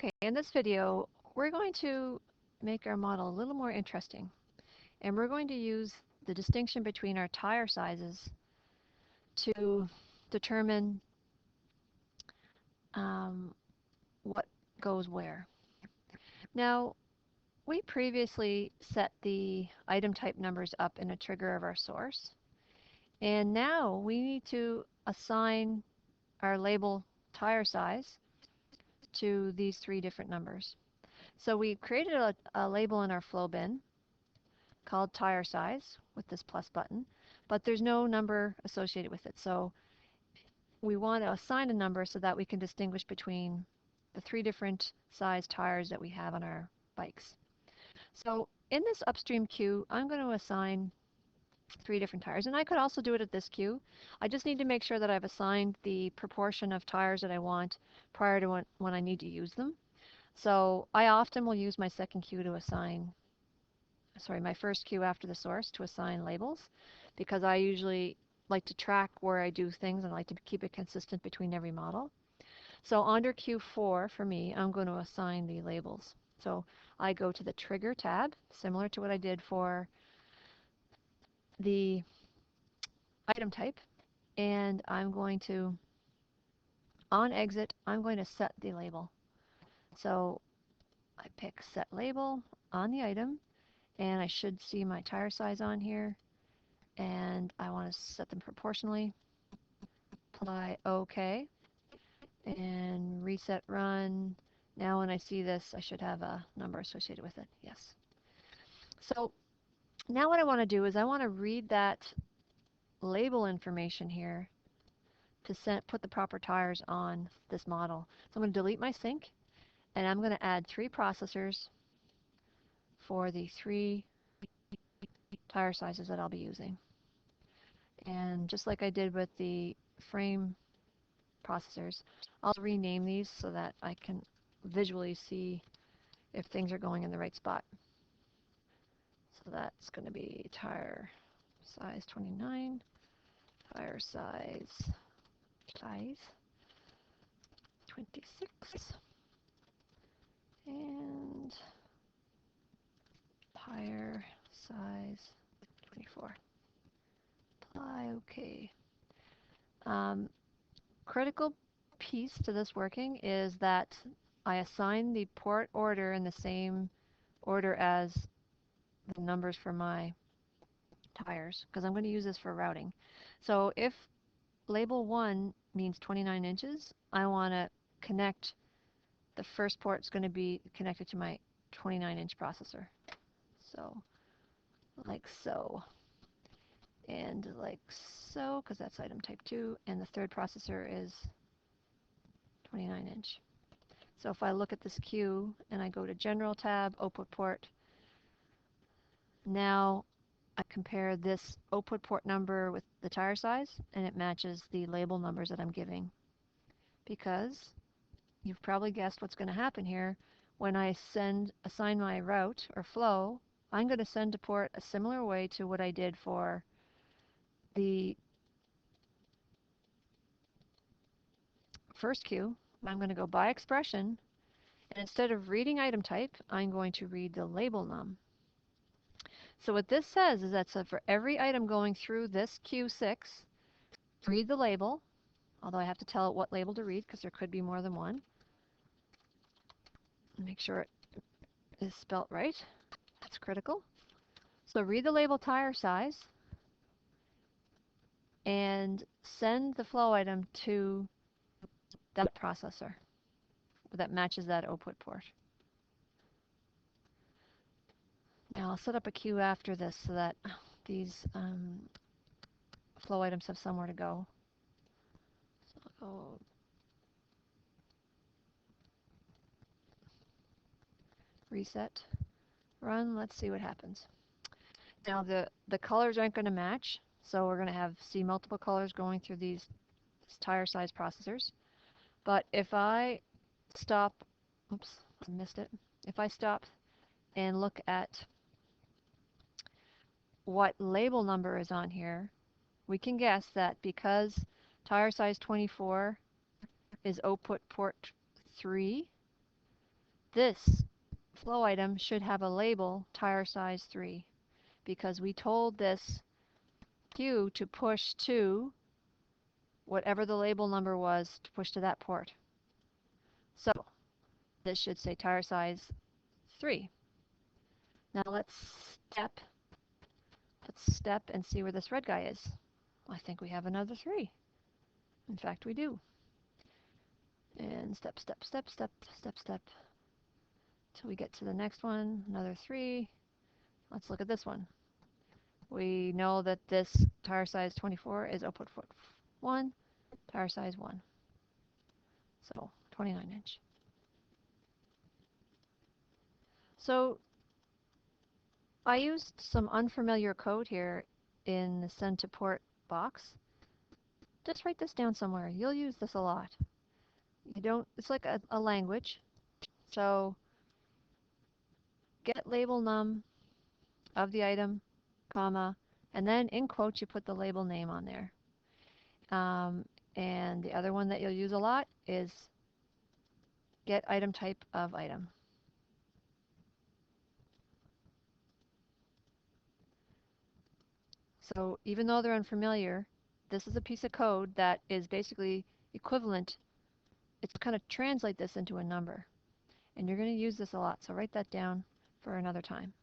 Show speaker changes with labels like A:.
A: Okay, in this video, we're going to make our model a little more interesting. And we're going to use the distinction between our tire sizes to determine um, what goes where. Now, we previously set the item type numbers up in a trigger of our source. And now we need to assign our label tire size to these three different numbers. So we created a label in our flow bin called tire size with this plus button, but there's no number associated with it. So we want to assign a number so that we can distinguish between the three different size tires that we have on our bikes. So in this upstream queue, I'm going to assign three different tires, and I could also do it at this queue. I just need to make sure that I've assigned the proportion of tires that I want prior to when I need to use them. So I often will use my second queue to assign my first queue after the source to assign labels, because I usually like to track where I do things and I like to keep it consistent between every model. So under Q4 for me, I'm going to assign the labels. So I go to the Trigger tab, similar to what I did for the item type, and I'm going to, on exit, I'm going to set the label. So I pick Set Label on the item, and I should see my tire size on here, and I want to set them proportionally. Apply OK, and reset run. Now when I see this, I should have a number associated with it. Yes. So now what I want to do is I want to read that label information here to put the proper tires on this model. So I'm going to delete my sync, and I'm going to add three processors for the three tire sizes that I'll be using. And just like I did with the frame processors, I'll rename these so that I can visually see if things are going in the right spot. So that's going to be tire size 29, tire size 26, and tire size 24. Apply OK. Critical piece to this working is that I assign the port order in the same order as the numbers for my tires, because I'm going to use this for routing. So if label 1 means 29 inches, I want to connect, the first port is going to be connected to my 29-inch processor. So like so, and like so, because that's item type 2, and the third processor is 29-inch. So if I look at this queue and I go to General tab, Output port, now I compare this output port number with the tire size, and it matches the label numbers that I'm giving. Because you've probably guessed what's going to happen here. When I assign my route or flow, I'm going to send to port a similar way to what I did for the first queue. I'm going to go by expression, and instead of reading item type, I'm going to read the label num. So what this says is that for every item going through this Q6, read the label, although I have to tell it what label to read because there could be more than one. Make sure it is spelt right. That's critical. So read the label tire size and send the flow item to that processor that matches that output port. Now I'll set up a queue after this so that these flow items have somewhere to go. So I'll go reset, run, let's see what happens. Now the colors aren't going to match, so we're going to see multiple colors going through these tire size processors. But if I stop, oops, I missed it. If I stop and look at what label number is on here, we can guess that because tire size 24 is output port 3, this flow item should have a label tire size 3 because we told this queue to push to whatever the label number was to push to that port. So this should say tire size 3. Now let's step and see where this red guy is. I think we have another 3. In fact, we do. And step, step, step, step, step, step, till we get to the next one, another 3. Let's look at this one. We know that this tire size 24 is output foot 1, tire size 1. So 29 inch. So I used some unfamiliar code here in the send to port box. Just write this down somewhere. You'll use this a lot. It's like a language. So get label num of the item, comma, and then in quotes you put the label name on there. And the other one that you'll use a lot is get item type of item. So even though they're unfamiliar, this is a piece of code that is basically equivalent. It's kind of translate this into a number. And you're going to use this a lot, so write that down for another time.